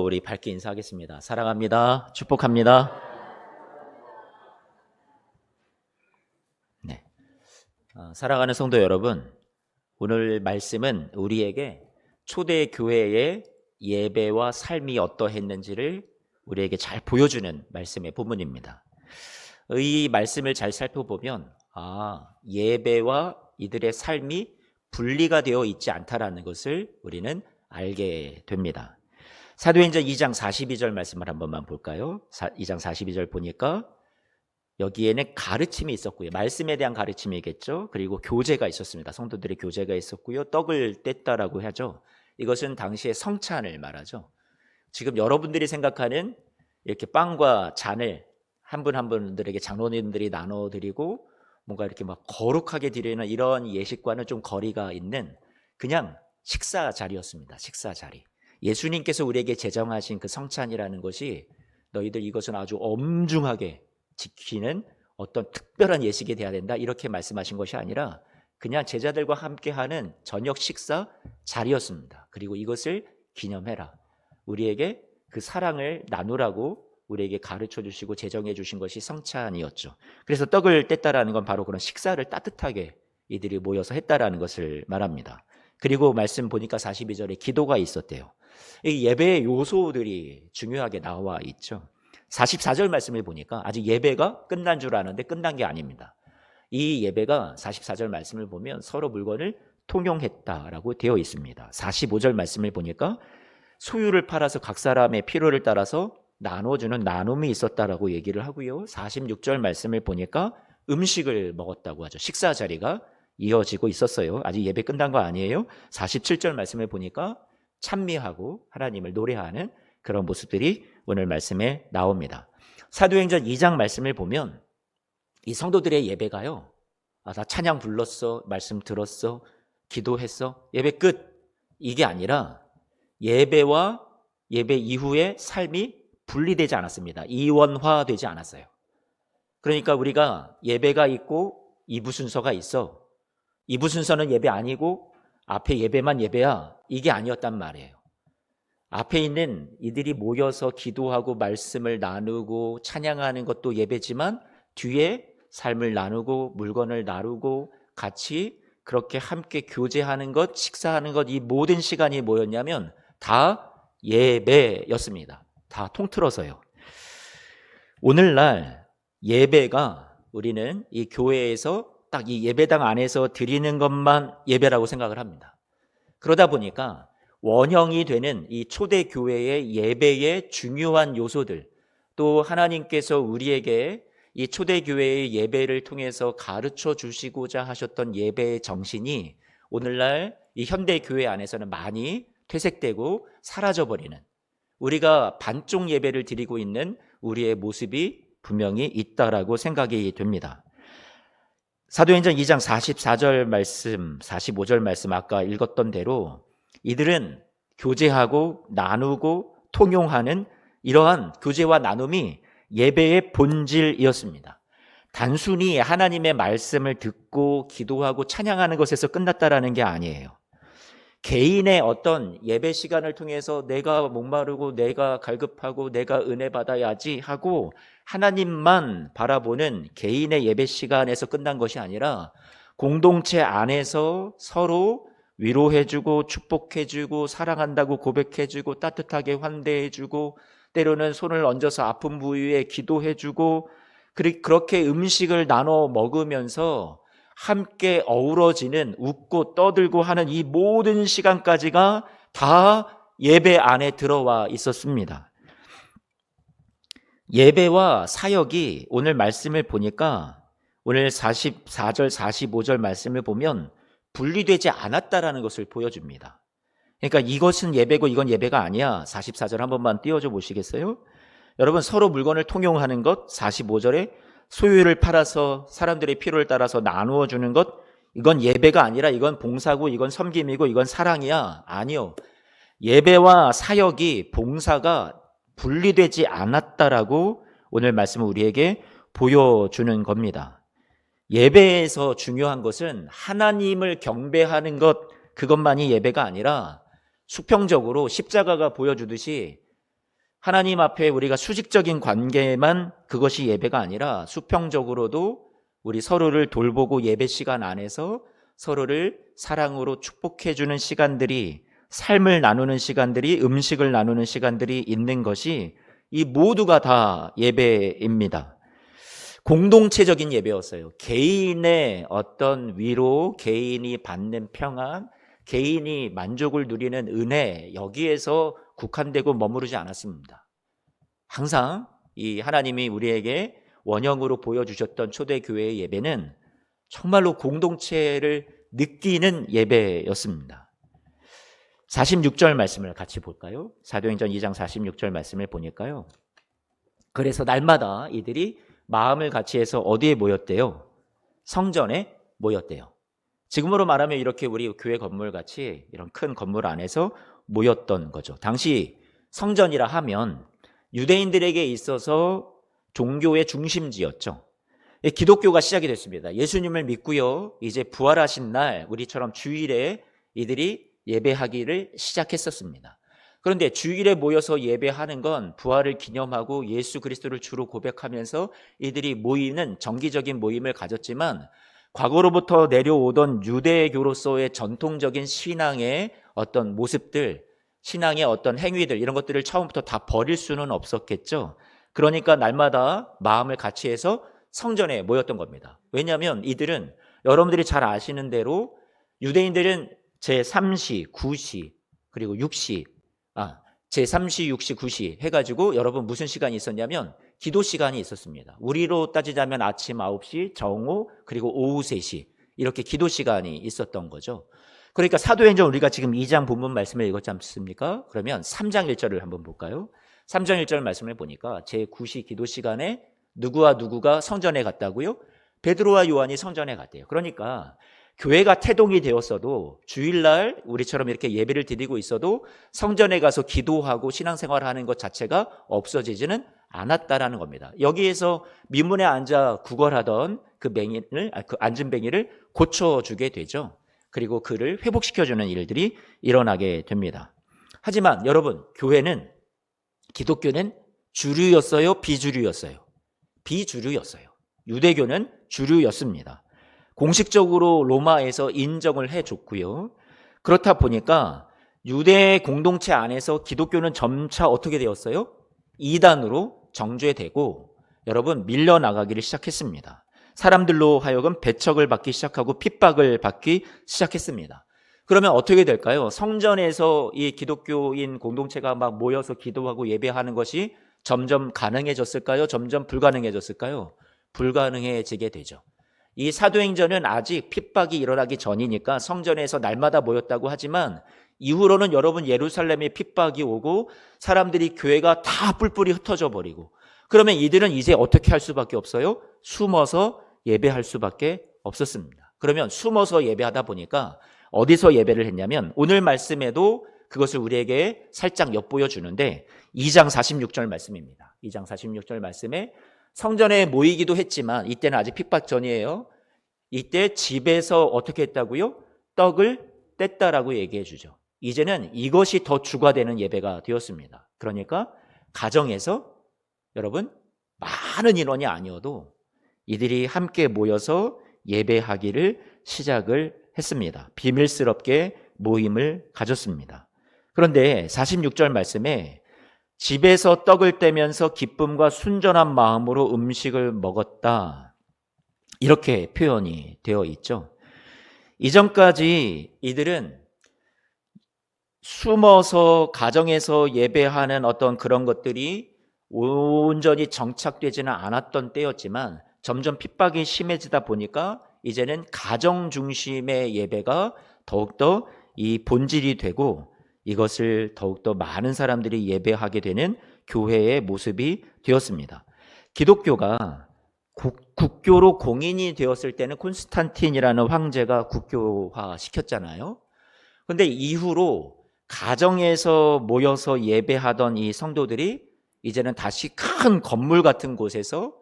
우리 밝게 인사하겠습니다. 사랑합니다. 축복합니다. 네. 사랑하는 성도 여러분, 오늘 말씀은 우리에게 초대 교회의 예배와 삶이 어떠했는지를 우리에게 잘 보여주는 말씀의 본문입니다. 이 말씀을 잘 살펴보면 예배와 이들의 삶이 분리가 되어 있지 않다라는 것을 우리는 알게 됩니다. 사도행전 2장 42절 말씀을 한 번만 볼까요? 2장 42절 보니까 여기에는 가르침이 있었고요. 말씀에 대한 가르침이겠죠. 그리고 교제가 있었습니다. 성도들의 교제가 있었고요. 떡을 뗐다라고 하죠. 이것은 당시의 성찬을 말하죠. 지금 여러분들이 생각하는 이렇게 빵과 잔을 한 분 한 분들에게 장로님들이 나눠드리고 뭔가 이렇게 막 거룩하게 드리는 이런 예식과는 좀 거리가 있는 그냥 식사 자리였습니다. 식사 자리. 예수님께서 우리에게 제정하신 그 성찬이라는 것이 너희들 이것은 아주 엄중하게 지키는 어떤 특별한 예식이 돼야 된다 이렇게 말씀하신 것이 아니라 그냥 제자들과 함께하는 저녁 식사 자리였습니다. 그리고 이것을 기념해라. 우리에게 그 사랑을 나누라고 우리에게 가르쳐 주시고 제정해 주신 것이 성찬이었죠. 그래서 떡을 뗐다라는 건 바로 그런 식사를 따뜻하게 이들이 모여서 했다라는 것을 말합니다. 그리고 말씀 보니까 42절에 기도가 있었대요. 이 예배의 요소들이 중요하게 나와 있죠. 44절 말씀을 보니까 아직 예배가 끝난 줄 아는데 끝난 게 아닙니다. 이 예배가 44절 말씀을 보면 서로 물건을 통용했다라고 되어 있습니다. 45절 말씀을 보니까 소유를 팔아서 각 사람의 필요를 따라서 나눠주는 나눔이 있었다라고 얘기를 하고요. 46절 말씀을 보니까 음식을 먹었다고 하죠. 식사 자리가 이어지고 있었어요. 아직 예배 끝난 거 아니에요. 47절 말씀을 보니까 찬미하고 하나님을 노래하는 그런 모습들이 오늘 말씀에 나옵니다. 사도행전 2장 말씀을 보면 이 성도들의 예배가요. 나 찬양 불렀어, 말씀 들었어, 기도했어, 예배 끝. 이게 아니라 예배와 예배 이후의 삶이 분리되지 않았습니다. 이원화되지 않았어요. 그러니까 우리가 예배가 있고 2부 순서가 있어. 2부 순서는 예배 아니고 앞에 예배만 예배야. 이게 아니었단 말이에요. 앞에 있는 이들이 모여서 기도하고 말씀을 나누고 찬양하는 것도 예배지만 뒤에 삶을 나누고 물건을 나누고 같이 그렇게 함께 교제하는 것, 식사하는 것, 이 모든 시간이 뭐였냐면 다 예배였습니다. 다 통틀어서요. 오늘날 예배가 우리는 이 교회에서 딱 이 예배당 안에서 드리는 것만 예배라고 생각을 합니다. 그러다 보니까 원형이 되는 이 초대교회의 예배의 중요한 요소들, 또 하나님께서 우리에게 이 초대교회의 예배를 통해서 가르쳐 주시고자 하셨던 예배의 정신이 오늘날 이 현대교회 안에서는 많이 퇴색되고 사라져버리는, 우리가 반쪽 예배를 드리고 있는 우리의 모습이 분명히 있다라고 생각이 됩니다. 사도행전 2장 44절 말씀, 45절 말씀 아까 읽었던 대로 이들은 교제하고 나누고 통용하는 이러한 교제와 나눔이 예배의 본질이었습니다. 단순히 하나님의 말씀을 듣고 기도하고 찬양하는 것에서 끝났다라는 게 아니에요. 개인의 어떤 예배 시간을 통해서 내가 목마르고 내가 갈급하고 내가 은혜 받아야지 하고 하나님만 바라보는 개인의 예배 시간에서 끝난 것이 아니라 공동체 안에서 서로 위로해주고 축복해주고 사랑한다고 고백해주고 따뜻하게 환대해주고 때로는 손을 얹어서 아픈 부위에 기도해주고 그렇게 음식을 나눠 먹으면서 함께 어우러지는 웃고 떠들고 하는 이 모든 시간까지가 다 예배 안에 들어와 있었습니다. 예배와 사역이 오늘 말씀을 보니까 오늘 44절 45절 말씀을 보면 분리되지 않았다라는 것을 보여줍니다. 그러니까 이것은 예배고 이건 예배가 아니야. 44절 한 번만 띄워줘 보시겠어요? 여러분, 서로 물건을 통용하는 것, 45절에 소유를 팔아서 사람들의 필요를 따라서 나누어 주는 것, 이건 예배가 아니라 이건 봉사고 이건 섬김이고 이건 사랑이야. 아니요. 예배와 사역이, 봉사가 분리되지 않았다라고 오늘 말씀은 우리에게 보여주는 겁니다. 예배에서 중요한 것은 하나님을 경배하는 것, 그것만이 예배가 아니라 수평적으로 십자가가 보여주듯이 하나님 앞에 우리가 수직적인 관계만 그것이 예배가 아니라 수평적으로도 우리 서로를 돌보고 예배 시간 안에서 서로를 사랑으로 축복해주는 시간들이, 삶을 나누는 시간들이, 음식을 나누는 시간들이 있는 것이 이 모두가 다 예배입니다. 공동체적인 예배였어요. 개인의 어떤 위로, 개인이 받는 평안, 개인이 만족을 누리는 은혜, 여기에서 국한되고 머무르지 않았습니다. 항상 이 하나님이 우리에게 원형으로 보여주셨던 초대교회의 예배는 정말로 공동체를 느끼는 예배였습니다. 46절 말씀을 같이 볼까요? 사도행전 2장 46절 말씀을 보니까요. 그래서 날마다 이들이 마음을 같이 해서 어디에 모였대요? 성전에 모였대요. 지금으로 말하면 이렇게 우리 교회 건물 같이 이런 큰 건물 안에서 모였던 거죠. 당시 성전이라 하면 유대인들에게 있어서 종교의 중심지였죠. 기독교가 시작이 됐습니다. 예수님을 믿고요, 이제 부활하신 날 우리처럼 주일에 이들이 예배하기를 시작했었습니다. 그런데 주일에 모여서 예배하는 건 부활을 기념하고 예수 그리스도를 주로 고백하면서 이들이 모이는 정기적인 모임을 가졌지만, 과거로부터 내려오던 유대교로서의 전통적인 신앙의 어떤 모습들, 신앙의 어떤 행위들, 이런 것들을 처음부터 다 버릴 수는 없었겠죠. 그러니까 날마다 마음을 같이 해서 성전에 모였던 겁니다. 왜냐하면 이들은 여러분들이 잘 아시는 대로 유대인들은 제3시, 9시, 그리고 6시, 제3시, 6시, 9시 해가지고 여러분 무슨 시간이 있었냐면 기도 시간이 있었습니다. 우리로 따지자면 아침 9시, 정오, 그리고 오후 3시 이렇게 기도 시간이 있었던 거죠. 그러니까 사도행전 우리가 지금 2장 본문 말씀을 읽었지 않습니까? 그러면 3장 1절을 한번 볼까요? 3장 1절 말씀을 보니까 제9시 기도 시간에 누구와 누구가 성전에 갔다고요? 베드로와 요한이 성전에 갔대요. 그러니까 교회가 태동이 되었어도, 주일날 우리처럼 이렇게 예배를 드리고 있어도 성전에 가서 기도하고 신앙생활하는 것 자체가 없어지지는 않았다라는 겁니다. 여기에서 민문에 앉아 구걸하던 그 앉은 뱅이를 고쳐주게 되죠. 그리고 그를 회복시켜주는 일들이 일어나게 됩니다. 하지만 여러분, 교회는, 기독교는 주류였어요? 비주류였어요? 비주류였어요. 유대교는 주류였습니다. 공식적으로 로마에서 인정을 해줬고요. 그렇다 보니까 유대 공동체 안에서 기독교는 점차 어떻게 되었어요? 이단으로 정죄되고 여러분 밀려나가기를 시작했습니다. 사람들로 하여금 배척을 받기 시작하고 핍박을 받기 시작했습니다. 그러면 어떻게 될까요? 성전에서 이 기독교인 공동체가 막 모여서 기도하고 예배하는 것이 점점 가능해졌을까요? 점점 불가능해졌을까요? 불가능해지게 되죠. 이 사도행전은 아직 핍박이 일어나기 전이니까 성전에서 날마다 모였다고 하지만, 이후로는 여러분 예루살렘에 핍박이 오고 사람들이 교회가 다 뿔뿔이 흩어져 버리고, 그러면 이들은 이제 어떻게 할 수밖에 없어요? 숨어서 예배할 수밖에 없었습니다. 그러면 숨어서 예배하다 보니까 어디서 예배를 했냐면, 오늘 말씀에도 그것을 우리에게 살짝 엿보여 주는데 2장 46절 말씀입니다. 2장 46절 말씀에 성전에 모이기도 했지만, 이때는 아직 핍박 전이에요. 이때 집에서 어떻게 했다고요? 떡을 뗐다라고 얘기해 주죠. 이제는 이것이 더 주가 되는 예배가 되었습니다. 그러니까 가정에서 여러분 많은 인원이 아니어도 이들이 함께 모여서 예배하기를 시작을 했습니다. 비밀스럽게 모임을 가졌습니다. 그런데 46절 말씀에 집에서 떡을 떼면서 기쁨과 순전한 마음으로 음식을 먹었다, 이렇게 표현이 되어 있죠. 이전까지 이들은 숨어서 가정에서 예배하는 어떤 그런 것들이 온전히 정착되지는 않았던 때였지만, 점점 핍박이 심해지다 보니까 이제는 가정 중심의 예배가 더욱더 이 본질이 되고, 이것을 더욱더 많은 사람들이 예배하게 되는 교회의 모습이 되었습니다. 기독교가 국교로 공인이 되었을 때는 콘스탄틴이라는 황제가 국교화 시켰잖아요. 그런데 이후로 가정에서 모여서 예배하던 이 성도들이 이제는 다시 큰 건물 같은 곳에서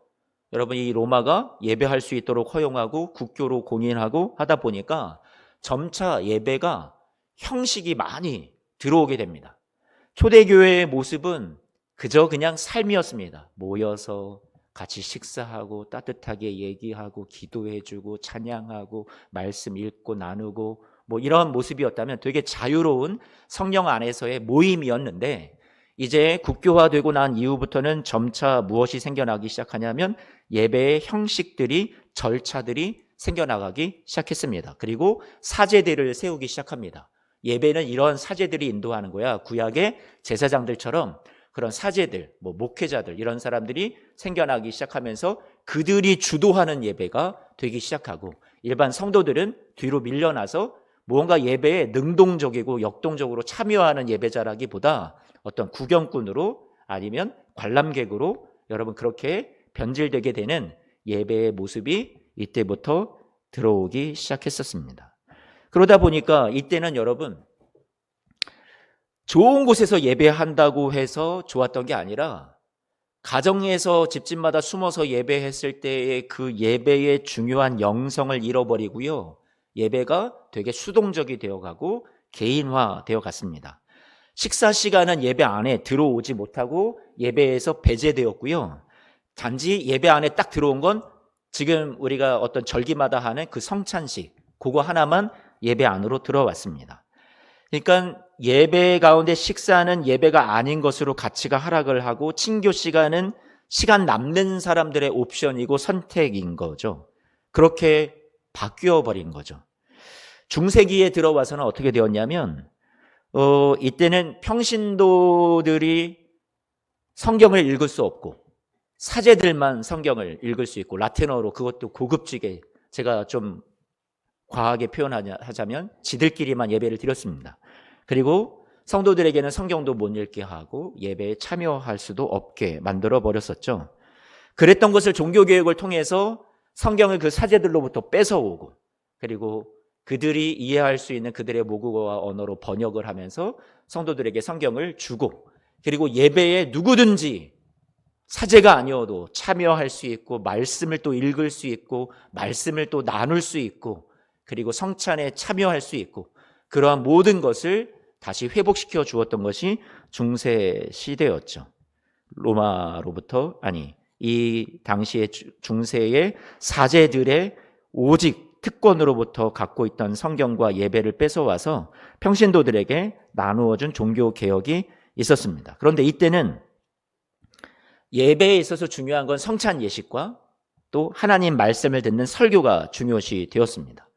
여러분 이 로마가 예배할 수 있도록 허용하고 국교로 공인하고 하다 보니까 점차 예배가 형식이 많이 들어오게 됩니다. 초대교회의 모습은 그저 그냥 삶이었습니다. 모여서 같이 식사하고 따뜻하게 얘기하고 기도해주고 찬양하고 말씀 읽고 나누고 뭐 이런 모습이었다면 되게 자유로운 성령 안에서의 모임이었는데, 이제 국교화되고 난 이후부터는 점차 무엇이 생겨나기 시작하냐면 예배의 형식들이, 절차들이 생겨나가기 시작했습니다. 그리고 사제들을 세우기 시작합니다. 예배는 이런 사제들이 인도하는 거야. 구약의 제사장들처럼 그런 사제들, 뭐 목회자들, 이런 사람들이 생겨나기 시작하면서 그들이 주도하는 예배가 되기 시작하고, 일반 성도들은 뒤로 밀려나서 무언가 예배에 능동적이고 역동적으로 참여하는 예배자라기보다 어떤 구경꾼으로 아니면 관람객으로 여러분 그렇게 변질되게 되는 예배의 모습이 이때부터 들어오기 시작했었습니다. 그러다 보니까 이때는 여러분 좋은 곳에서 예배한다고 해서 좋았던 게 아니라, 가정에서 집집마다 숨어서 예배했을 때의 그 예배의 중요한 영성을 잃어버리고요, 예배가 되게 수동적이 되어가고 개인화되어 갔습니다. 식사 시간은 예배 안에 들어오지 못하고 예배에서 배제되었고요, 단지 예배 안에 딱 들어온 건 지금 우리가 어떤 절기마다 하는 그 성찬식, 그거 하나만 예배 안으로 들어왔습니다. 그러니까 예배 가운데 식사는 예배가 아닌 것으로 가치가 하락을 하고, 친교 시간은 시간 남는 사람들의 옵션이고 선택인 거죠. 그렇게 바뀌어 버린 거죠. 중세기에 들어와서는 어떻게 되었냐면 이때는 평신도들이 성경을 읽을 수 없고 사제들만 성경을 읽을 수 있고, 라틴어로, 그것도 고급지게, 제가 좀 과하게 표현하자면 지들끼리만 예배를 드렸습니다. 그리고 성도들에게는 성경도 못 읽게 하고 예배에 참여할 수도 없게 만들어 버렸었죠. 그랬던 것을 종교개혁을 통해서 성경을 그 사제들로부터 뺏어오고, 그리고 그들이 이해할 수 있는 그들의 모국어와 언어로 번역을 하면서 성도들에게 성경을 주고, 그리고 예배에 누구든지 사제가 아니어도 참여할 수 있고, 말씀을 또 읽을 수 있고, 말씀을 또 나눌 수 있고, 그리고 성찬에 참여할 수 있고, 그러한 모든 것을 다시 회복시켜 주었던 것이 중세 시대였죠. 로마로부터, 이 당시의 중세의 사제들의 오직 특권으로부터 갖고 있던 성경과 예배를 뺏어와서 평신도들에게 나누어준 종교 개혁이 있었습니다. 그런데 이때는 예배에 있어서 중요한 건 성찬 예식과 또 하나님 말씀을 듣는 설교가 중요시 되었습니다.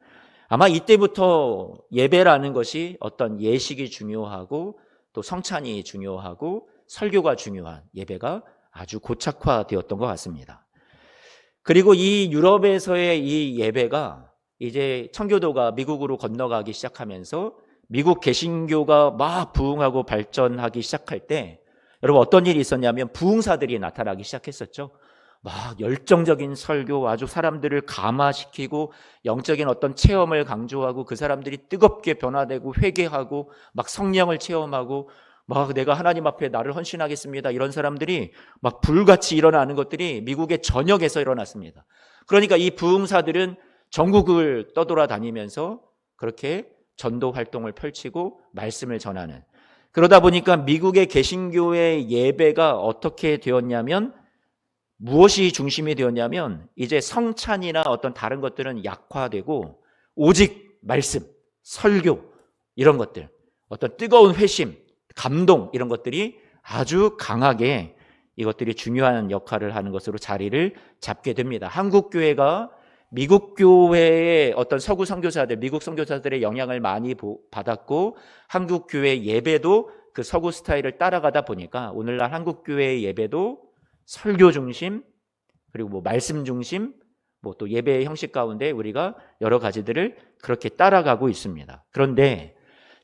아마 이때부터 예배라는 것이 어떤 예식이 중요하고 또 성찬이 중요하고 설교가 중요한 예배가 아주 고착화되었던 것 같습니다. 그리고 이 유럽에서의 이 예배가 이제 청교도가 미국으로 건너가기 시작하면서 미국 개신교가 막 부흥하고 발전하기 시작할 때, 여러분 어떤 일이 있었냐면 부흥사들이 나타나기 시작했었죠. 막 열정적인 설교, 아주 사람들을 감화시키고 영적인 어떤 체험을 강조하고, 그 사람들이 뜨겁게 변화되고 회개하고 막 성령을 체험하고 막 내가 하나님 앞에 나를 헌신하겠습니다, 이런 사람들이 막 불같이 일어나는 것들이 미국의 전역에서 일어났습니다. 그러니까 이 부흥사들은 전국을 떠돌아다니면서 그렇게 전도 활동을 펼치고 말씀을 전하는, 그러다 보니까 미국의 개신교의 예배가 어떻게 되었냐면, 무엇이 중심이 되었냐면 이제 성찬이나 어떤 다른 것들은 약화되고 오직 말씀, 설교, 이런 것들, 어떤 뜨거운 회심, 감동, 이런 것들이 아주 강하게 이것들이 중요한 역할을 하는 것으로 자리를 잡게 됩니다. 한국 교회가 미국 교회의 어떤 서구 선교사들, 미국 선교사들의 영향을 많이 받았고, 한국 교회 예배도 그 서구 스타일을 따라가다 보니까 오늘날 한국 교회의 예배도 설교 중심, 그리고 뭐 말씀 중심, 뭐 또 예배의 형식 가운데 우리가 여러 가지들을 그렇게 따라가고 있습니다. 그런데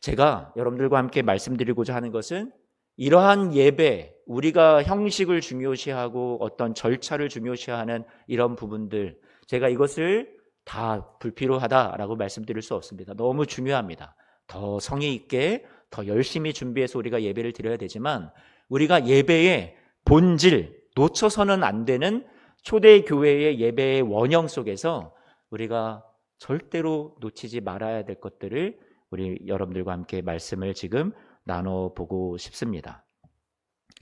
제가 여러분들과 함께 말씀드리고자 하는 것은, 이러한 예배, 우리가 형식을 중요시하고 어떤 절차를 중요시하는 이런 부분들, 제가 이것을 다 불필요하다라고 말씀드릴 수 없습니다. 너무 중요합니다. 더 성의 있게, 더 열심히 준비해서 우리가 예배를 드려야 되지만, 우리가 예배의 본질, 놓쳐서는 안 되는 초대교회의 예배의 원형 속에서 우리가 절대로 놓치지 말아야 될 것들을 우리 여러분들과 함께 말씀을 지금 나눠보고 싶습니다.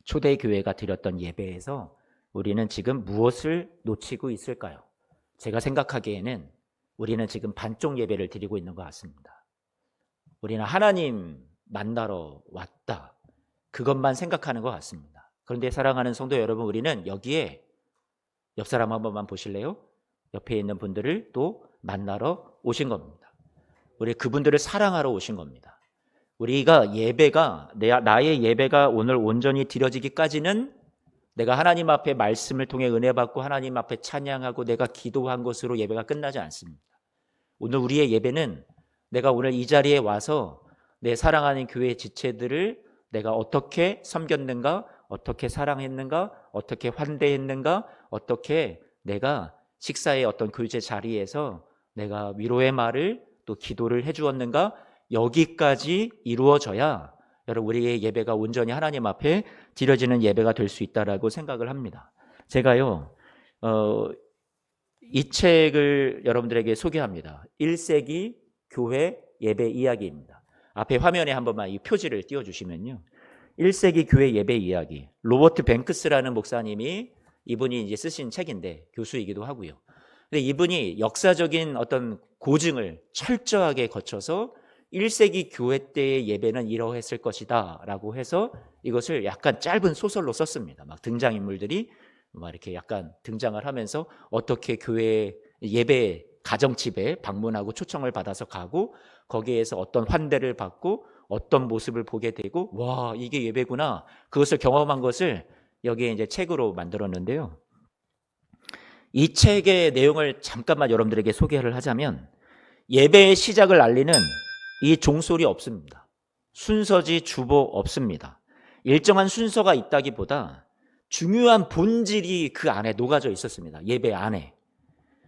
초대교회가 드렸던 예배에서 우리는 지금 무엇을 놓치고 있을까요? 제가 생각하기에는 우리는 지금 반쪽 예배를 드리고 있는 것 같습니다. 우리는 하나님 만나러 왔다, 그것만 생각하는 것 같습니다. 그런데 사랑하는 성도 여러분, 우리는 여기에 옆 사람 한 번만 보실래요? 옆에 있는 분들을 또 만나러 오신 겁니다. 우리 그분들을 사랑하러 오신 겁니다. 우리가 예배가 나의 예배가 오늘 온전히 드려지기까지는 내가 하나님 앞에 말씀을 통해 은혜 받고 하나님 앞에 찬양하고 내가 기도한 것으로 예배가 끝나지 않습니다. 오늘 우리의 예배는 내가 오늘 이 자리에 와서 내 사랑하는 교회 지체들을 내가 어떻게 섬겼는가, 어떻게 사랑했는가, 어떻게 환대했는가, 어떻게 내가 식사의 어떤 교제 자리에서 내가 위로의 말을 또 기도를 해주었는가, 여기까지 이루어져야 여러분 우리의 예배가 온전히 하나님 앞에 드려지는 예배가 될 수 있다라고 생각을 합니다. 제가요 이 책을 여러분들에게 소개합니다. 1세기 교회 예배 이야기입니다. 앞에 화면에 한 번만 이 표지를 띄워주시면요, 1세기 교회 예배 이야기, 로버트 뱅크스라는 목사님이 이분이 이제 쓰신 책인데 교수이기도 하고요. 근데 이분이 역사적인 어떤 고증을 철저하게 거쳐서 1세기 교회 때의 예배는 이러했을 것이다 라고 해서 이것을 약간 짧은 소설로 썼습니다. 막 등장인물들이 막 이렇게 약간 등장을 하면서 어떻게 교회 예배 가정집에 방문하고 초청을 받아서 가고 거기에서 어떤 환대를 받고 어떤 모습을 보게 되고, 와, 이게 예배구나, 그것을 경험한 것을 여기에 이제 책으로 만들었는데요. 이 책의 내용을 잠깐만 여러분들에게 소개를 하자면, 예배의 시작을 알리는 이 종소리 없습니다. 순서지 주보 없습니다. 일정한 순서가 있다기보다 중요한 본질이 그 안에 녹아져 있었습니다. 예배 안에.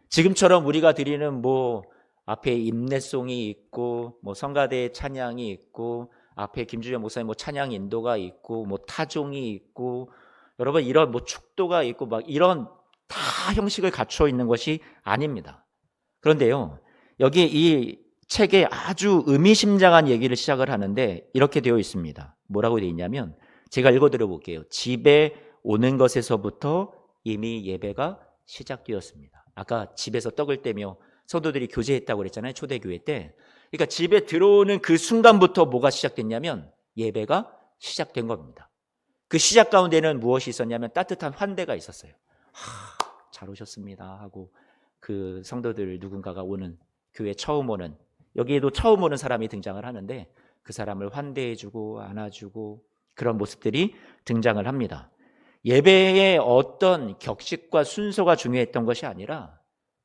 지금처럼 우리가 드리는 뭐 앞에 임내송이 있고 뭐 성가대 찬양이 있고 앞에 김주현 목사님 뭐 찬양 인도가 있고 뭐 타종이 있고 여러분 이런 뭐 축도가 있고 막 이런 다 형식을 갖춰 있는 것이 아닙니다. 그런데요, 여기 이 책에 아주 의미심장한 얘기를 시작을 하는데 이렇게 되어 있습니다. 뭐라고 되어 있냐면, 제가 읽어드려 볼게요. 집에 오는 것에서부터 이미 예배가 시작되었습니다. 아까 집에서 떡을 떼며 성도들이 교제했다고 그랬잖아요, 초대교회 때. 그러니까 집에 들어오는 그 순간부터 뭐가 시작됐냐면 예배가 시작된 겁니다. 그 시작 가운데는 무엇이 있었냐면 따뜻한 환대가 있었어요. 잘 오셨습니다 하고 그 성도들 누군가가 오는, 교회 처음 오는, 여기에도 처음 오는 사람이 등장을 하는데 그 사람을 환대해주고 안아주고 그런 모습들이 등장을 합니다. 예배의 어떤 격식과 순서가 중요했던 것이 아니라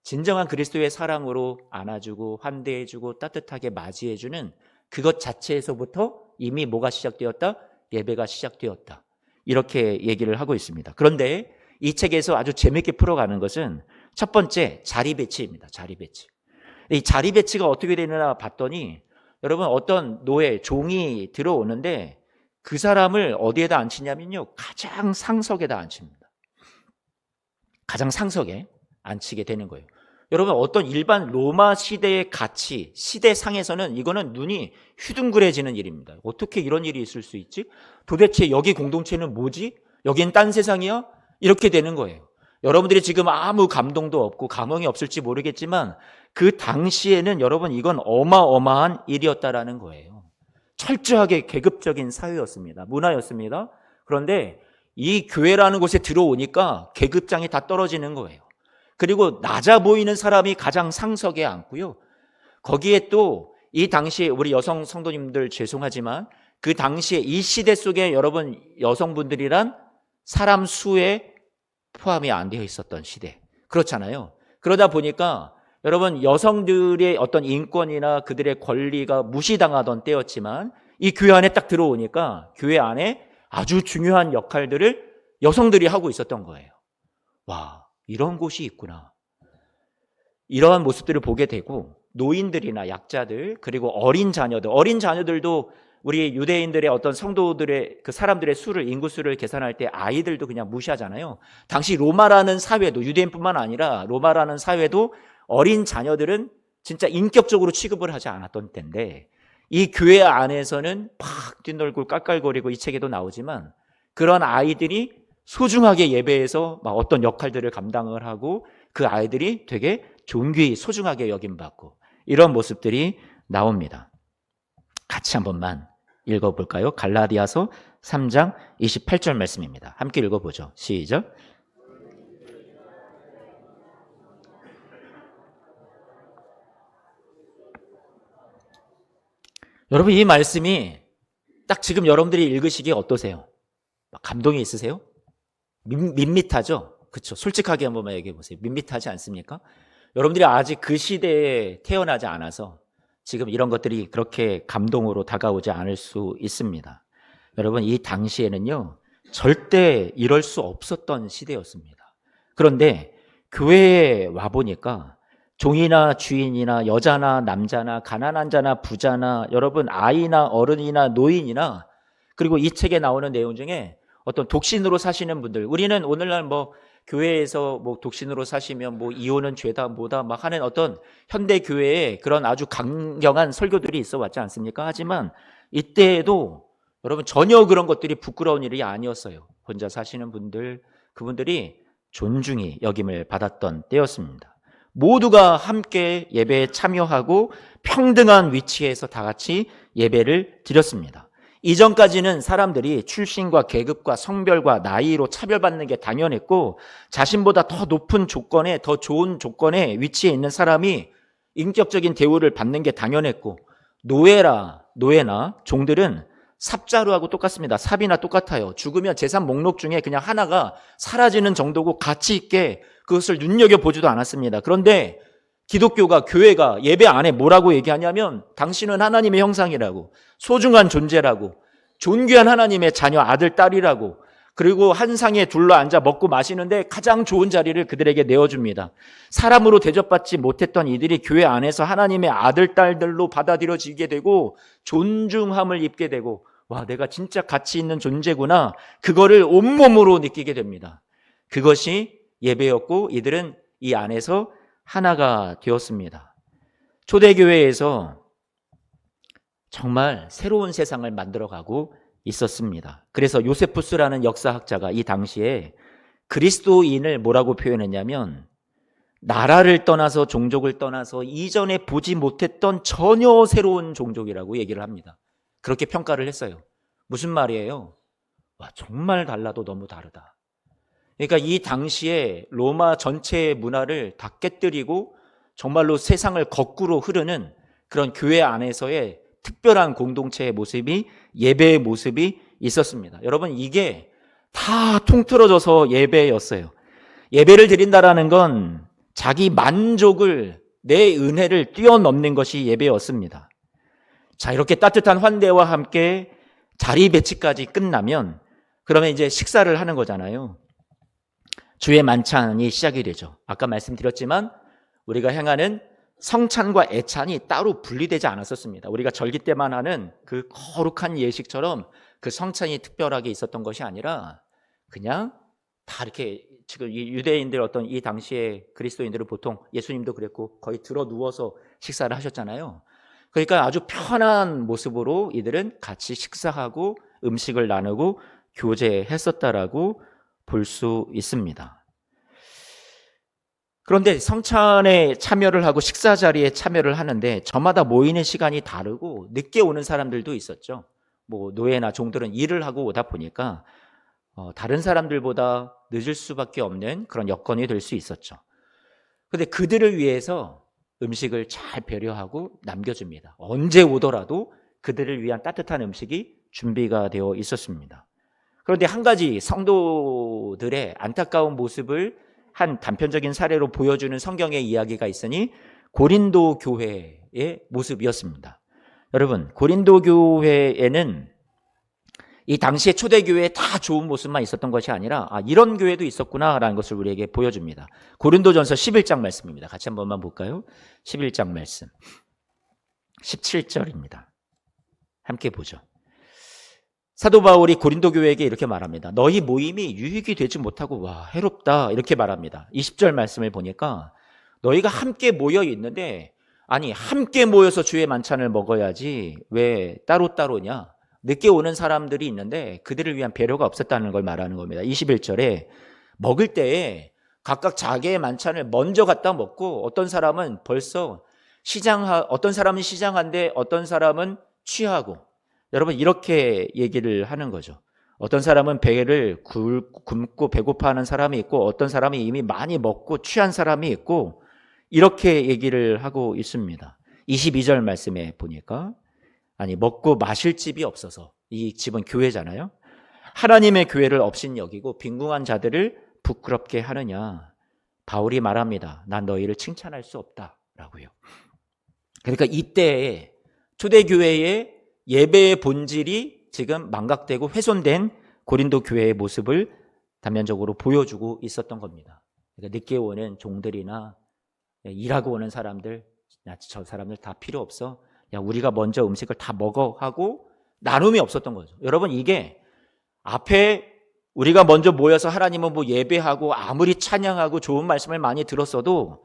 진정한 그리스도의 사랑으로 안아주고 환대해주고 따뜻하게 맞이해주는 그것 자체에서부터 이미 뭐가 시작되었다? 예배가 시작되었다. 이렇게 얘기를 하고 있습니다. 그런데 이 책에서 아주 재밌게 풀어가는 것은 첫 번째, 자리 배치입니다. 자리 배치. 이 자리 배치가 어떻게 되느냐 봤더니, 여러분 어떤 노예, 종이 들어오는데 그 사람을 어디에다 앉히냐면요, 가장 상석에다 앉힙니다. 가장 상석에 앉히게 되는 거예요. 여러분 어떤 일반 로마 시대의 가치, 시대상에서는 이거는 눈이 휘둥그레지는 일입니다. 어떻게 이런 일이 있을 수 있지? 도대체 여기 공동체는 뭐지? 여긴 딴 세상이야? 이렇게 되는 거예요. 여러분들이 지금 아무 감동도 없고 감흥이 없을지 모르겠지만 그 당시에는 여러분 이건 어마어마한 일이었다라는 거예요. 철저하게 계급적인 사회였습니다. 문화였습니다. 그런데 이 교회라는 곳에 들어오니까 계급장이 다 떨어지는 거예요. 그리고 낮아 보이는 사람이 가장 상석에 앉고요. 거기에 또 이 당시에 우리 여성 성도님들 죄송하지만 그 당시에 이 시대 속에 여러분 여성분들이란 사람 수에 포함이 안 되어 있었던 시대. 그렇잖아요. 그러다 보니까 여러분 여성들의 어떤 인권이나 그들의 권리가 무시당하던 때였지만 이 교회 안에 딱 들어오니까 교회 안에 아주 중요한 역할들을 여성들이 하고 있었던 거예요. 와, 이런 곳이 있구나. 이러한 모습들을 보게 되고 노인들이나 약자들 그리고 어린 자녀들도 우리 유대인들의 어떤 성도들의 그 사람들의 수를, 인구수를 계산할 때 아이들도 그냥 무시하잖아요. 당시 로마라는 사회도, 유대인뿐만 아니라 로마라는 사회도 어린 자녀들은 진짜 인격적으로 취급을 하지 않았던 때인데 이 교회 안에서는 팍 뛰놀고 깔깔거리고 이 책에도 나오지만 그런 아이들이 소중하게 예배에서 막 어떤 역할들을 감당을 하고 그 아이들이 되게 존귀히 소중하게 여김받고 이런 모습들이 나옵니다. 같이 한 번만 읽어볼까요? 갈라디아서 3장 28절 말씀입니다. 함께 읽어보죠. 시작. 여러분, 이 말씀이 딱 지금 여러분들이 읽으시기에 어떠세요? 감동이 있으세요? 밋밋하죠? 그렇죠. 솔직하게 한 번만 얘기해 보세요. 밋밋하지 않습니까? 여러분들이 아직 그 시대에 태어나지 않아서 지금 이런 것들이 그렇게 감동으로 다가오지 않을 수 있습니다. 여러분, 이 당시에는요, 절대 이럴 수 없었던 시대였습니다. 그런데 교회에 와보니까 종이나 주인이나 여자나 남자나 가난한 자나 부자나 여러분 아이나 어른이나 노인이나 그리고 이 책에 나오는 내용 중에 어떤 독신으로 사시는 분들, 우리는 오늘날 뭐 교회에서 뭐 독신으로 사시면 뭐 이혼은 죄다 뭐다 막 하는 어떤 현대 교회에 그런 아주 강경한 설교들이 있어 왔지 않습니까? 하지만 이때에도 여러분 전혀 그런 것들이 부끄러운 일이 아니었어요. 혼자 사시는 분들, 그분들이 존중히 여김을 받았던 때였습니다. 모두가 함께 예배에 참여하고 평등한 위치에서 다 같이 예배를 드렸습니다. 이전까지는 사람들이 출신과 계급과 성별과 나이로 차별받는 게 당연했고 자신보다 더 높은 조건에 더 좋은 조건에 위치해 있는 사람이 인격적인 대우를 받는 게 당연했고 노예나 종들은 삽자루하고 똑같습니다. 삽이나 똑같아요. 죽으면 재산 목록 중에 그냥 하나가 사라지는 정도고 가치 있게 그것을 눈여겨보지도 않았습니다. 그런데 기독교가, 교회가 예배 안에 뭐라고 얘기하냐면 당신은 하나님의 형상이라고, 소중한 존재라고, 존귀한 하나님의 자녀 아들, 딸이라고, 그리고 한 상에 둘러앉아 먹고 마시는데 가장 좋은 자리를 그들에게 내어줍니다. 사람으로 대접받지 못했던 이들이 교회 안에서 하나님의 아들, 딸들로 받아들여지게 되고 존중함을 입게 되고 와, 내가 진짜 가치 있는 존재구나, 그거를 온몸으로 느끼게 됩니다. 그것이 예배였고 이들은 이 안에서 하나가 되었습니다. 초대교회에서 정말 새로운 세상을 만들어가고 있었습니다. 그래서 요세푸스라는 역사학자가 이 당시에 그리스도인을 뭐라고 표현했냐면 나라를 떠나서 종족을 떠나서 이전에 보지 못했던 전혀 새로운 종족이라고 얘기를 합니다. 그렇게 평가를 했어요. 무슨 말이에요? 와, 정말 달라도 너무 다르다. 그러니까 이 당시에 로마 전체의 문화를 다 깨뜨리고 정말로 세상을 거꾸로 흐르는 그런 교회 안에서의 특별한 공동체의 모습이, 예배의 모습이 있었습니다. 여러분, 이게 다 통틀어져서 예배였어요. 예배를 드린다라는 건 자기 만족을, 내 은혜를 뛰어넘는 것이 예배였습니다. 자, 이렇게 따뜻한 환대와 함께 자리 배치까지 끝나면 그러면 이제 식사를 하는 거잖아요. 주의 만찬이 시작이 되죠. 아까 말씀드렸지만 우리가 행하는 성찬과 애찬이 따로 분리되지 않았었습니다. 우리가 절기 때만 하는 그 거룩한 예식처럼 그 성찬이 특별하게 있었던 것이 아니라 그냥 다 이렇게, 지금 이 유대인들 어떤 이 당시에 그리스도인들은 보통 예수님도 그랬고 거의 들어 누워서 식사를 하셨잖아요. 그러니까 아주 편한 모습으로 이들은 같이 식사하고 음식을 나누고 교제했었다라고 볼 수 있습니다. 그런데 성찬에 참여를 하고 식사 자리에 참여를 하는데 저마다 모이는 시간이 다르고 늦게 오는 사람들도 있었죠. 뭐 노예나 종들은 일을 하고 오다 보니까 다른 사람들보다 늦을 수밖에 없는 그런 여건이 될 수 있었죠. 그런데 그들을 위해서 음식을 잘 배려하고 남겨줍니다. 언제 오더라도 그들을 위한 따뜻한 음식이 준비가 되어 있었습니다. 그런데 한 가지 성도들의 안타까운 모습을 한 단편적인 사례로 보여주는 성경의 이야기가 있으니 고린도 교회의 모습이었습니다. 여러분, 고린도 교회에는 이 당시의 초대교회에 다 좋은 모습만 있었던 것이 아니라 이런 교회도 있었구나라는 것을 우리에게 보여줍니다. 고린도전서 11장 말씀입니다. 같이 한 번만 볼까요? 11장 말씀 17절입니다. 함께 보죠. 사도 바울이 고린도 교회에게 이렇게 말합니다. 너희 모임이 유익이 되지 못하고 와, 해롭다, 이렇게 말합니다. 20절 말씀을 보니까 너희가 함께 모여 있는데, 아니 함께 모여서 주의 만찬을 먹어야지 왜 따로따로냐, 늦게 오는 사람들이 있는데 그들을 위한 배려가 없었다는 걸 말하는 겁니다. 21절에 먹을 때에 각각 자기의 만찬을 먼저 갖다 먹고 어떤 사람은 벌써 어떤 사람은 시장한데 어떤 사람은 취하고, 여러분 이렇게 얘기를 하는 거죠. 어떤 사람은 배를 굶고 배고파하는 사람이 있고 어떤 사람이 이미 많이 먹고 취한 사람이 있고, 이렇게 얘기를 하고 있습니다. 22절 말씀에 보니까 먹고 마실 집이 없어서, 이 집은 교회잖아요. 하나님의 교회를 업신여기고 빈궁한 자들을 부끄럽게 하느냐. 바울이 말합니다. 난 너희를 칭찬할 수 없다라고요. 그러니까 이때에 초대교회의 예배의 본질이 지금 망각되고 훼손된 고린도 교회의 모습을 단면적으로 보여주고 있었던 겁니다. 그러니까 늦게 오는 종들이나 일하고 오는 사람들, 야, 저 사람들 다 필요 없어. 야, 우리가 먼저 음식을 다 먹어 하고 나눔이 없었던 거죠. 여러분, 이게 앞에 우리가 먼저 모여서 하나님은 예배하고 아무리 찬양하고 좋은 말씀을 많이 들었어도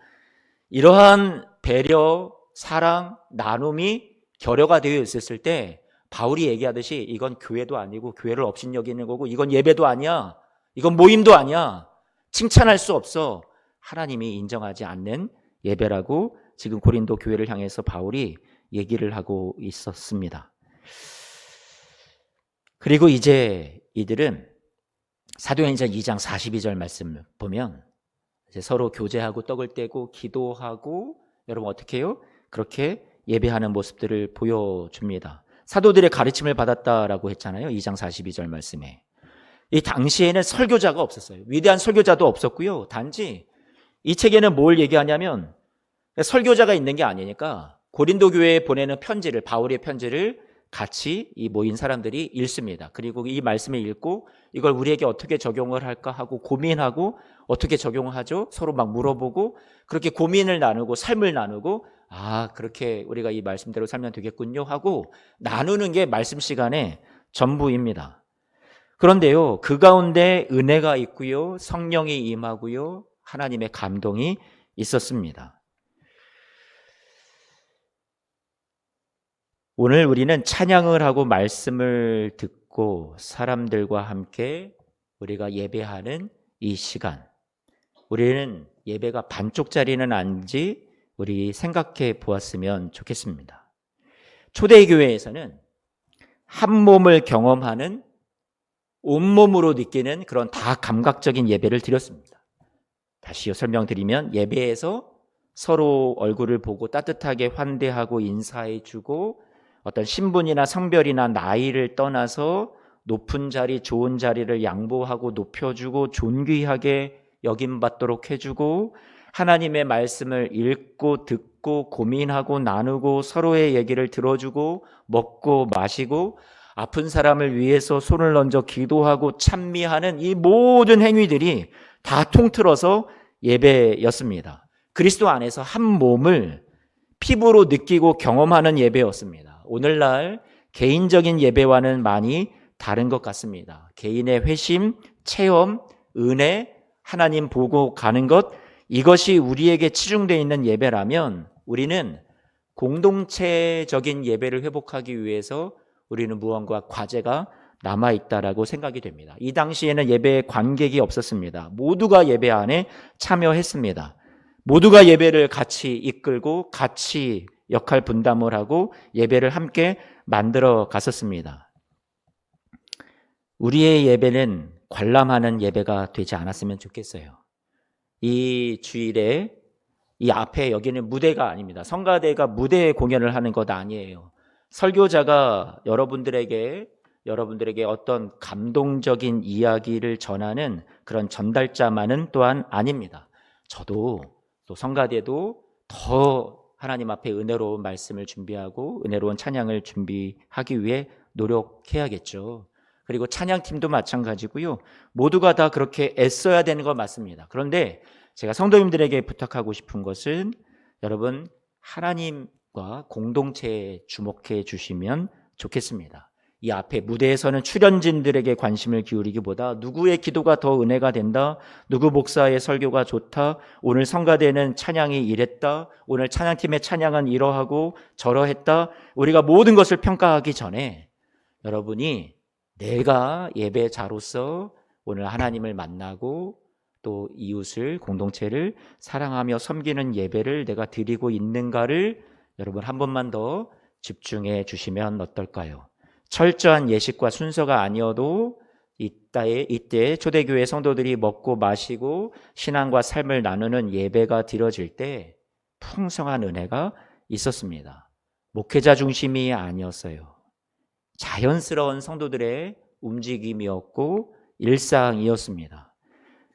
이러한 배려, 사랑, 나눔이 결여가 되어 있었을 때 바울이 얘기하듯이 이건 교회도 아니고 교회를 업신여기는 거고 이건 예배도 아니야. 이건 모임도 아니야. 칭찬할 수 없어. 하나님이 인정하지 않는 예배라고 지금 고린도 교회를 향해서 바울이 얘기를 하고 있었습니다. 그리고 이제 이들은 사도행전 2장 42절 말씀을 보면 이제 서로 교제하고 떡을 떼고 기도하고, 여러분 어떻게 해요? 그렇게 예배하는 모습들을 보여줍니다. 사도들의 가르침을 받았다라고 했잖아요. 2장 42절 말씀에. 이 당시에는 설교자가 없었어요. 위대한 설교자도 없었고요. 단지 이 책에는 뭘 얘기하냐면 설교자가 있는 게 아니니까 고린도 교회에 보내는 편지를, 바울의 편지를 같이 이 모인 사람들이 읽습니다. 그리고 이 말씀을 읽고 이걸 우리에게 어떻게 적용을 할까 하고 고민하고, 어떻게 적용하죠? 서로 막 물어보고 그렇게 고민을 나누고 삶을 나누고, 그렇게 우리가 이 말씀대로 살면 되겠군요 하고 나누는 게 말씀 시간의 전부입니다. 그런데요, 그 가운데 은혜가 있고요, 성령이 임하고요, 하나님의 감동이 있었습니다. 오늘 우리는 찬양을 하고 말씀을 듣고 사람들과 함께 우리가 예배하는 이 시간, 우리는 예배가 반쪽짜리는 아닌지 우리 생각해 보았으면 좋겠습니다. 초대교회에서는 한 몸을 경험하는, 온몸으로 느끼는 그런 다 감각적인 예배를 드렸습니다. 다시 설명드리면 예배에서 서로 얼굴을 보고 따뜻하게 환대하고 인사해주고, 어떤 신분이나 성별이나 나이를 떠나서 높은 자리, 좋은 자리를 양보하고 높여주고 존귀하게 여김받도록 해주고, 하나님의 말씀을 읽고 듣고 고민하고 나누고 서로의 얘기를 들어주고 먹고 마시고 아픈 사람을 위해서 손을 얹어 기도하고 찬미하는 이 모든 행위들이 다 통틀어서 예배였습니다. 그리스도 안에서 한 몸을 피부로 느끼고 경험하는 예배였습니다. 오늘날 개인적인 예배와는 많이 다른 것 같습니다. 개인의 회심, 체험, 은혜, 하나님 보고 가는 것, 이것이 우리에게 치중되어 있는 예배라면 우리는 공동체적인 예배를 회복하기 위해서 우리는 무언가 과제가 남아있다라고 생각이 됩니다. 이 당시에는 예배에 관객이 없었습니다. 모두가 예배 안에 참여했습니다. 모두가 예배를 같이 이끌고 같이 역할 분담을 하고 예배를 함께 만들어 갔었습니다. 우리의 예배는 관람하는 예배가 되지 않았으면 좋겠어요. 이 주일에 이 앞에 여기는 무대가 아닙니다. 성가대가 무대 공연을 하는 것 아니에요. 설교자가 여러분들에게 어떤 감동적인 이야기를 전하는 그런 전달자만은 또한 아닙니다. 저도 또 성가대도 더 하나님 앞에 은혜로운 말씀을 준비하고 은혜로운 찬양을 준비하기 위해 노력해야겠죠. 그리고 찬양팀도 마찬가지고요. 모두가 다 그렇게 애써야 되는 건 맞습니다. 그런데 제가 성도님들에게 부탁하고 싶은 것은 여러분 하나님과 공동체에 주목해 주시면 좋겠습니다. 이 앞에 무대에서는 출연진들에게 관심을 기울이기보다 누구의 기도가 더 은혜가 된다, 누구 목사의 설교가 좋다, 오늘 성가대는 찬양이 이랬다, 오늘 찬양팀의 찬양은 이러하고 저러했다, 우리가 모든 것을 평가하기 전에 여러분이 내가 예배자로서 오늘 하나님을 만나고 또 이웃을, 공동체를 사랑하며 섬기는 예배를 내가 드리고 있는가를 여러분 한 번만 더 집중해 주시면 어떨까요? 철저한 예식과 순서가 아니어도 이때 초대교회 성도들이 먹고 마시고 신앙과 삶을 나누는 예배가 드려질 때 풍성한 은혜가 있었습니다. 목회자 중심이 아니었어요. 자연스러운 성도들의 움직임이었고 일상이었습니다.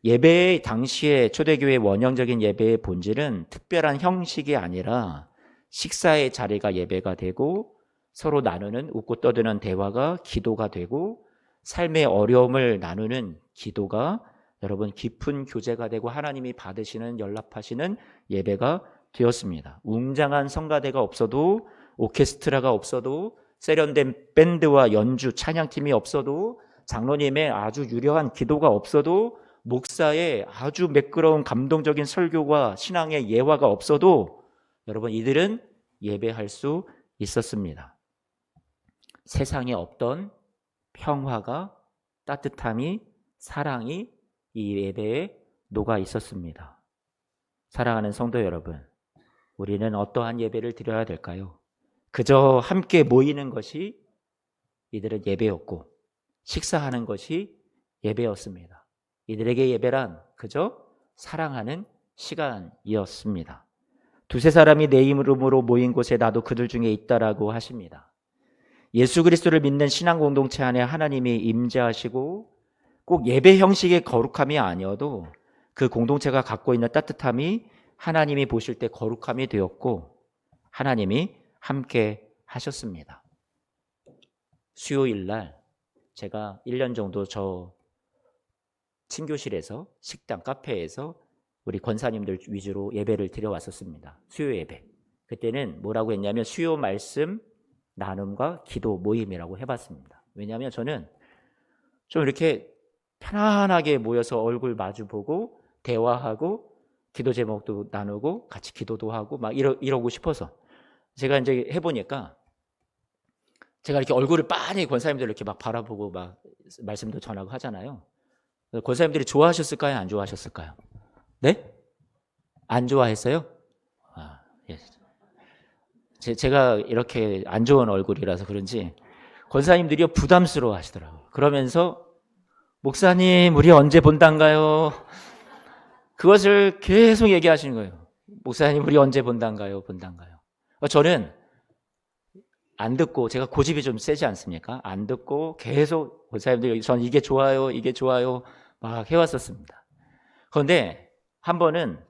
예배 당시에 초대교회 원형적인 예배의 본질은 특별한 형식이 아니라 식사의 자리가 예배가 되고 서로 나누는 웃고 떠드는 대화가 기도가 되고 삶의 어려움을 나누는 기도가 여러분 깊은 교제가 되고 하나님이 받으시는 연락하시는 예배가 되었습니다. 웅장한 성가대가 없어도 오케스트라가 없어도 세련된 밴드와 연주 찬양팀이 없어도 장로님의 아주 유려한 기도가 없어도 목사의 아주 매끄러운 감동적인 설교와 신앙의 예화가 없어도 여러분 이들은 예배할 수 있었습니다. 세상에 없던 평화가 따뜻함이 사랑이 이 예배에 녹아 있었습니다. 사랑하는 성도 여러분, 우리는 어떠한 예배를 드려야 될까요? 그저 함께 모이는 것이 이들은 예배였고 식사하는 것이 예배였습니다. 이들에게 예배란 그저 사랑하는 시간이었습니다. 두세 사람이 내 이름으로 모인 곳에 나도 그들 중에 있다라고 하십니다. 예수 그리스도를 믿는 신앙 공동체 안에 하나님이 임재하시고 꼭 예배 형식의 거룩함이 아니어도 그 공동체가 갖고 있는 따뜻함이 하나님이 보실 때 거룩함이 되었고 하나님이 함께 하셨습니다. 수요일 날 제가 1년 정도 저 친교실에서 식당 카페에서 우리 권사님들 위주로 예배를 드려왔었습니다. 수요 예배. 그때는 뭐라고 했냐면 수요 말씀 나눔과 기도 모임이라고 해봤습니다. 왜냐하면 저는 좀 이렇게 편안하게 모여서 얼굴 마주보고 대화하고 기도 제목도 나누고 같이 기도도 하고 막 이러고 싶어서 제가 이제 해보니까 제가 이렇게 얼굴을 빤히 권사님들 이렇게 막 바라보고 막 말씀도 전하고 하잖아요. 권사님들이 좋아하셨을까요? 안 좋아하셨을까요? 네? 안 좋아했어요? 아, 예. 제가 이렇게 안 좋은 얼굴이라서 그런지 권사님들이 부담스러워 하시더라고요. 그러면서 목사님 우리 언제 본단가요? 그것을 계속 얘기하시는 거예요. 목사님 우리 언제 본단가요? 저는 안 듣고 제가 고집이 좀 세지 않습니까? 안 듣고 계속 권사님들이 전 이게 좋아요 막 해왔었습니다. 그런데 한 번은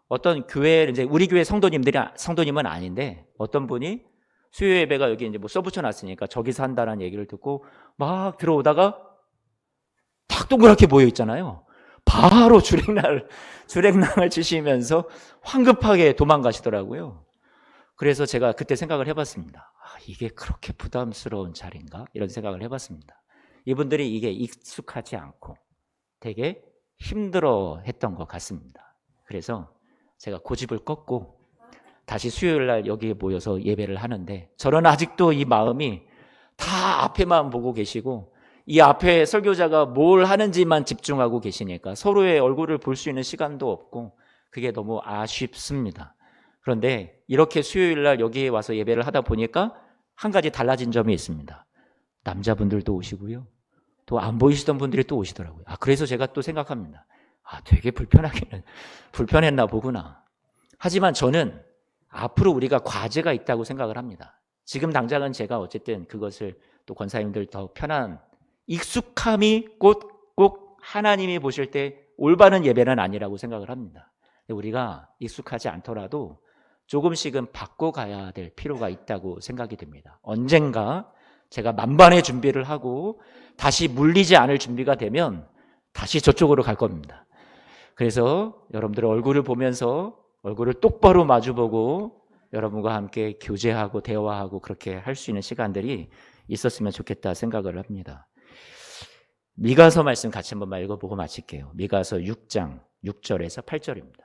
어떤 교회 이제 우리 교회 성도님은 아닌데 어떤 분이 수요 예배가 여기 이제 뭐 써붙여 놨으니까 저기서 한다는 얘기를 듣고 막 들어오다가 탁 동그랗게 모여 있잖아요. 바로 주랭랑을 치시면서 황급하게 도망가시더라고요. 그래서 제가 그때 생각을 해봤습니다. 이게 그렇게 부담스러운 자리인가? 이런 생각을 해봤습니다. 이분들이 이게 익숙하지 않고 되게 힘들어 했던 것 같습니다. 그래서 제가 고집을 꺾고 다시 수요일 날 여기에 모여서 예배를 하는데 저는 아직도 이 마음이 다 앞에만 보고 계시고 이 앞에 설교자가 뭘 하는지만 집중하고 계시니까 서로의 얼굴을 볼 수 있는 시간도 없고 그게 너무 아쉽습니다. 그런데 이렇게 수요일 날 여기에 와서 예배를 하다 보니까 한 가지 달라진 점이 있습니다. 남자분들도 오시고요. 또 안 보이시던 분들이 또 오시더라고요. 그래서 제가 또 생각합니다. 되게 불편했나 보구나. 하지만 저는 앞으로 우리가 과제가 있다고 생각을 합니다. 지금 당장은 제가 어쨌든 그것을 또 권사님들 더 편한 익숙함이 꼭 하나님이 보실 때 올바른 예배는 아니라고 생각을 합니다. 우리가 익숙하지 않더라도 조금씩은 바꿔가야 될 필요가 있다고 생각이 됩니다. 언젠가 제가 만반의 준비를 하고 다시 물리지 않을 준비가 되면 다시 저쪽으로 갈 겁니다. 그래서 여러분들의 얼굴을 보면서 얼굴을 똑바로 마주보고 여러분과 함께 교제하고 대화하고 그렇게 할 수 있는 시간들이 있었으면 좋겠다 생각을 합니다. 미가서 말씀 같이 한번 읽어보고 마칠게요. 미가서 6장 6절에서 8절입니다.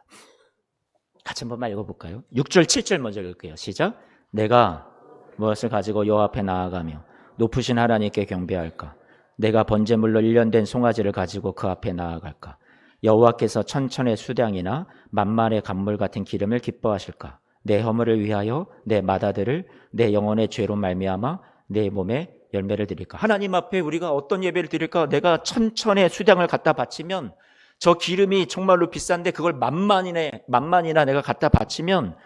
같이 한번 읽어볼까요? 6절 7절 먼저 읽을게요. 시작. 내가 무엇을 가지고 여호와 앞에 나아가며 높으신 하나님께 경배할까? 내가 번제물로 1년 된 송아지를 가지고 그 앞에 나아갈까? 여호와께서 천천의 수량이나 만만의 간물 같은 기름을 기뻐하실까? 내 허물을 위하여 내 맏아들을 내 영혼의 죄로 말미암아 내 몸에 열매를 드릴까? 하나님 앞에 우리가 어떤 예배를 드릴까? 내가 천천의 수량을 갖다 바치면 저 기름이 정말로 비싼데 그걸 만만이나 내가 갖다 바치면,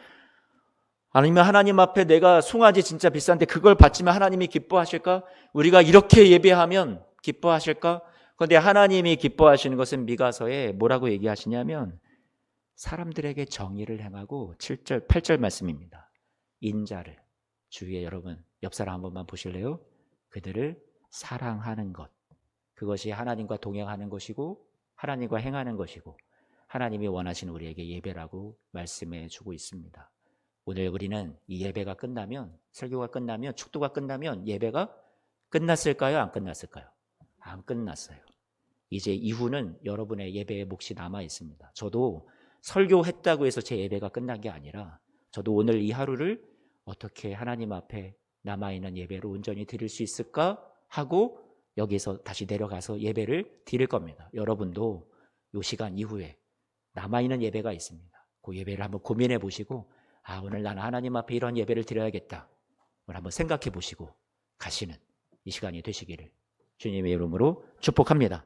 아니면 하나님 앞에 내가 송아지 진짜 비싼데 그걸 바치면 하나님이 기뻐하실까? 우리가 이렇게 예배하면 기뻐하실까? 그런데 하나님이 기뻐하시는 것은 미가서에 뭐라고 얘기하시냐면 사람들에게 정의를 행하고 7절 8절 말씀입니다. 인자를, 주위에 여러분 옆 사람 한 번만 보실래요? 그들을 사랑하는 것, 그것이 하나님과 동행하는 것이고 하나님과 행하는 것이고 하나님이 원하시는 우리에게 예배라고 말씀해 주고 있습니다. 오늘 우리는 이 예배가 끝나면, 설교가 끝나면, 축도가 끝나면 예배가 끝났을까요? 안 끝났을까요? 안 끝났어요. 이제 이후는 여러분의 예배의 몫이 남아 있습니다. 저도 설교했다고 해서 제 예배가 끝난 게 아니라 저도 오늘 이 하루를 어떻게 하나님 앞에 남아있는 예배로 온전히 드릴 수 있을까 하고 여기서 다시 내려가서 예배를 드릴 겁니다. 여러분도 이 시간 이후에 남아있는 예배가 있습니다. 그 예배를 한번 고민해 보시고, 오늘 나는 하나님 앞에 이런 예배를 드려야겠다, 오늘 한번 생각해 보시고 가시는 이 시간이 되시기를 주님의 이름으로 축복합니다.